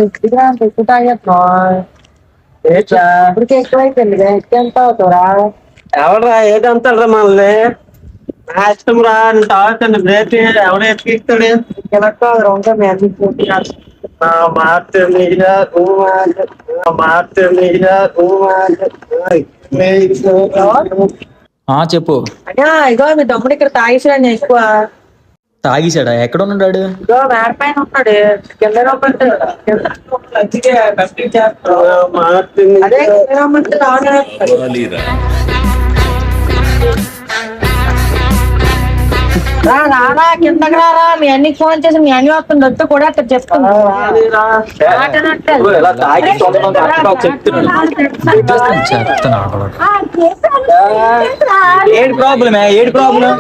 ఎక్కువ తాగేస్తున్నావు ఇప్పటికే ఎక్కువైపోయింది ఎంత అవుతావురా ఎవడరా ఏదంటారా మనల్ని నా ఇష్టం రా తాగుతాను బ్రేక్ ఎవడ ఎత్తిస్తాడు ఇంకా చెప్పు. అయ్యా ఇగో మీ తమ్ముడు ఇక్కడ తాగేసాడు ఎక్కువ. తాగేసాడా? ఎక్కడ ఉన్నాడు? ఇగో మేడ పైన ఉన్నాడు. కింద రారా కిందకి రారా. మీ అన్నికి ఫోన్ చేసి మీ అన్ని వస్తుంది వచ్చి కూడా అక్కడ చెప్తున్నా. ఏడు ప్రాబ్లమే ఏడు ప్రాబ్లం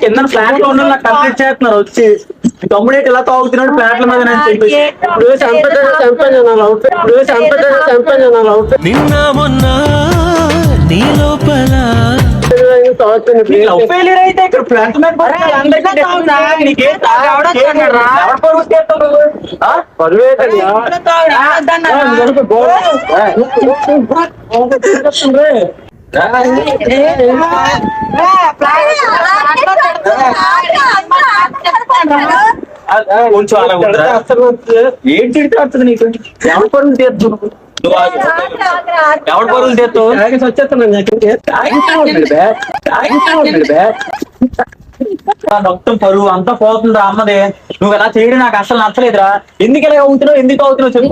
కింద ఫ్లాట్ లో ఉన్న కంప్లీట్ చేస్తున్నారు వచ్చి తమ్ముడు ఇలా తాగుతున్నాడు ఫ్లాట్ల మీద నిన్న మొన్న నీ లోపల ఫెయిలియర్ అయితే ఇక్కడ ఫ్లాట్ మీద కొంచెం అలా ఏంటి వస్తుంది నీకు ఎవరి పనులు తీర్చు ఎవరి పనులు తీర్చు మొత్తం పరువు అంతా పోతుందా అమ్మదే. నువ్వు ఎలా చేయడం నాకు అసలు నచ్చలేదురా. ఎందుకు ఇలా అవుతున్నావు ఎందుకు అవుతున్నావు చెప్పు.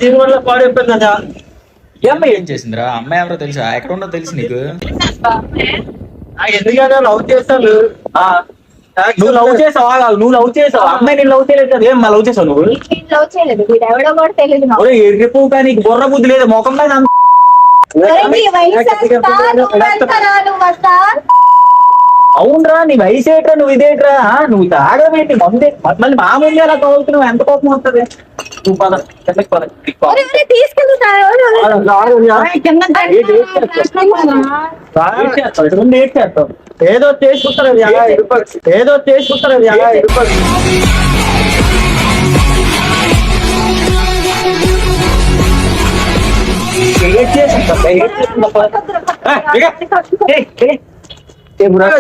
దీని వల్ల పాడైపోయిందా? ఈ అమ్మాయి ఏం చేసిందిరా? అమ్మాయి ఎవరో తెలుసా? ఎక్కడ ఉండో తెలుసు నీకు? ఎందుకన్నా లవ్ చేస్తాను. నువ్వు లవ్ చేసావా? నువ్వు లవ్ చేసావు అమ్మాయి నేను లవ్ చేయలేదు కదా. ఏం లవ్ చేసావు నువ్వు? లవ్ చేయలేదు. ఎవడో కూడా తెలియదు. ఎరిగిపో కానీ బుర్ర బుద్ధి లేదు ముఖం మీద. అవునరా నీ వయసు ఏట్రా నువ్వు ఇదేట్రా నువ్వు తాగవేంటి మందే మళ్ళీ మా ముందే అలా తాగుతున్నావు ఎంత కోపం వస్తుంది. నువ్వు పద కిందకి పద చేస్తావు ఏదో చేసుకుంటారు ఏదో చేసుకుంటారు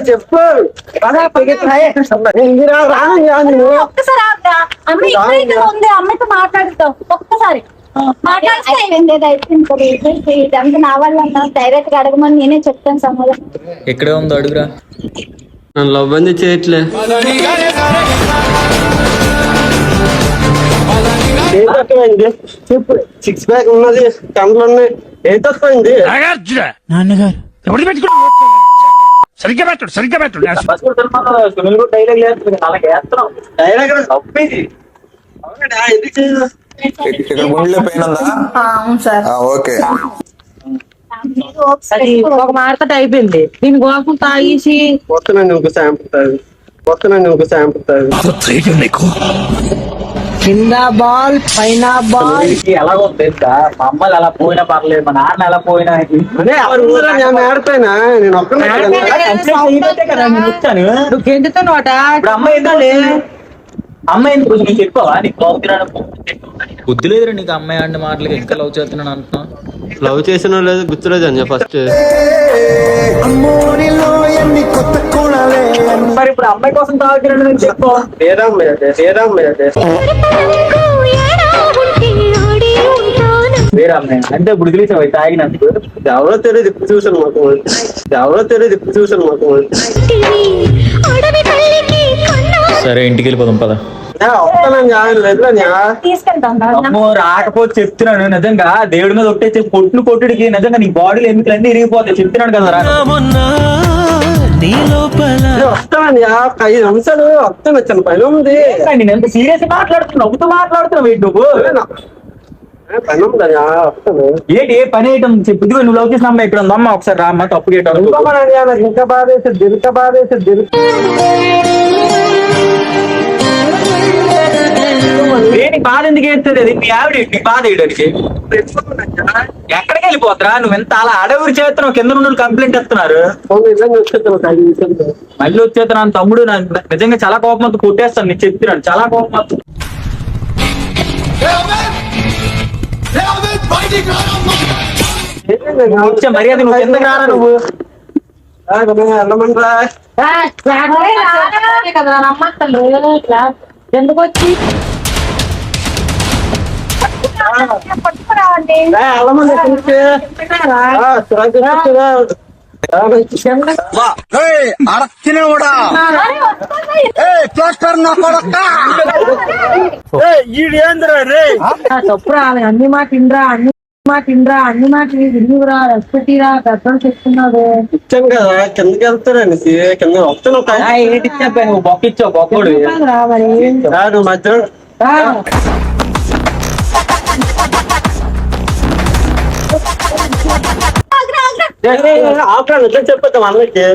చెప్పు అమ్మాయితో మాట్లాడుతావు ఒక్కసారి మాట్లాడితే నా వల్ల డైరెక్ట్ గా అడగమని నేనే చెప్తాను సమాధానం. ఎక్కడే ఉందో అడుగురా. లవ్ అని చేయట్లే చెప్పు. సిక్స్ ప్యాక్ ఉన్నది కళ్ళు ఉన్నాయి. ఏం తక్కువైంది నాన్నగారు ఎవరు పెట్టుకున్నా సరిగ్గా పెట్టడు సరిగ్గా పెట్టడు. ఒక మార్కెట్ అయిపోయింది. దీని గోపం తాగేసి వస్తున్నాను ఒక శాంపుల్ తాగు కింద బాల్ పైన బాల్ ఎలాగో తెలుసా? మా అమ్మలు అలా పోయినా పర్లేదు, మా నాన్న ఎలా పోయినా ఆడిపోయినా నేను కదా నేను వచ్చాను. నువ్వు గెంటుతానోట. ఇప్పుడు అమ్మాయి ఏంటండి? అమ్మాయి ఎందుకు నీకు చెప్పావా? నీకు బుద్ధి లేదురా నీకు. అమ్మాయి ఆడిన మాటలకి ఇంకా లవ్ చేస్తున్నాను అంటున్నా. లవ్ చేసిన లేదు గుర్తులేదు అని ఫస్ట్. మరి ఇప్పుడు అమ్మాయి కోసం తాగుతున్నాడు నేను చెప్పు. వేరే అమ్మాయి అంటే ఇప్పుడు తెలిసావు తాగినందుకు. ఎవరో తెలియదు ఇప్పుడు చూసాను మాకు సరే ఇంటికి వెళ్ళిపోదాం పద. అమ్మో రాకపోతే చెప్తున్నాను నిజంగా దేవుడి మీద ఒట్టే కొట్టుడికి నిజంగా నీ బాడీలో ఎన్నికలన్నీ ఇరిగిపోతాయి చెప్తున్నాను కదా. వస్తాను 5 నిమిషాలు వస్తాను వచ్చాను పైన ఉంది. నేను ఎంత సీరియస్ మాట్లాడుతున్నా నవ్వుతూ మాట్లాడుతున్నావు నువ్వు. ఏంటి ఏ పని ఐటమ్ చెప్పు. ఇదిగో నువ్వు లవ్ చేసిన అమ్మాయి ఇక్కడ ఉందమ్మా, ఒకసారి రా అమ్మ. తప్పు గేట్ ఇంకా బాధ దేనికి బాధ ఎందుకు వేస్తుంది? అది మీ ఆవిడ నీ బాధ వేయడానికి. ఎక్కడికి వెళ్ళిపోతురా నువ్వు? ఎంత అలా అడవురు చేస్తున్నావు, కింద నుండి కంప్లైంట్ ఇస్తున్నారు. మళ్ళీ వచ్చేస్తున్నాను తమ్ముడు. నాకు నిజంగా చాలా కోపం వస్తుంది, కొట్టేస్తాను. నీకు చెప్తున్నాను, చాలా కోపం వస్తుంది. వచ్చే మర్యాద నువ్వు ఎందుకు రారా నువ్వు? కదా నమ్మక్కలు ఎందుకు వచ్చి పట్టుకురావండి. తప్పురా అన్ని మాట ఇండ్రా, అన్ని మాట విరుగురా, రెస్పెక్టీరా, పెద్దలు చెప్తున్నావు. ఇచ్చాను కదా, కిందకి వెళ్తారండి. కింద వస్తాను. ఏంటి ఇచ్చా నువ్వు? బొక్క ఇచ్చావు, బొక్కడు. మరి నువ్వు మధ్య ఆపరాను ఎట్లా చెప్పొద్దాం అన్నకి.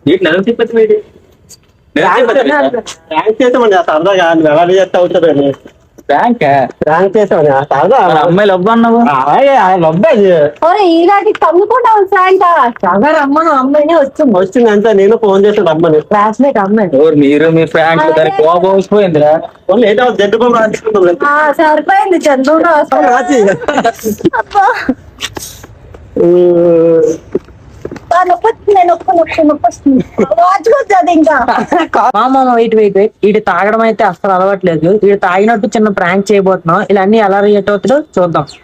నీకు నన్ను తిప్పచ్చు. ర్యాంక్ చేసామండి ఆ సరదాగా. నువ్వు ఎవరు చేస్తా అవుతుందని బ్యాంక్ ర్యాంక్ చేసామని ఆ సరదా. అమ్మాయి లవ్ అన్నావు. అబ్బాయి ఒరే ఈనాటి కమ్ముకుంటావు సాయంత. సగర్ అమ్మను అమ్మాయినే వచ్చింది. వచ్చింది అంతా. నేను ఫోన్ చేసాను అమ్మని. క్లాస్మేట్ అమ్మాయి. మీరు మీ ఫ్రాంక్ దానికి కోపం వచ్చిపోయిందిరా. లేట్ అవుతుంది. జడ్డు బాబు రాసుకుంటాం. సరిపోయింది చంద్రుడు. రాసి అబ్బా నొప్పి వస్తుంది. వాచుకొచ్చాది ఇంకా. వెయిట్ వీటి తాగడం అయితే అసలు అలవాట్లేదు. వీడు తాగినట్టు చిన్న ప్రాంక్ చేయబోతున్నాం. ఇలా అన్ని ఎలా రియేట్ అవుతుందో చూద్దాం.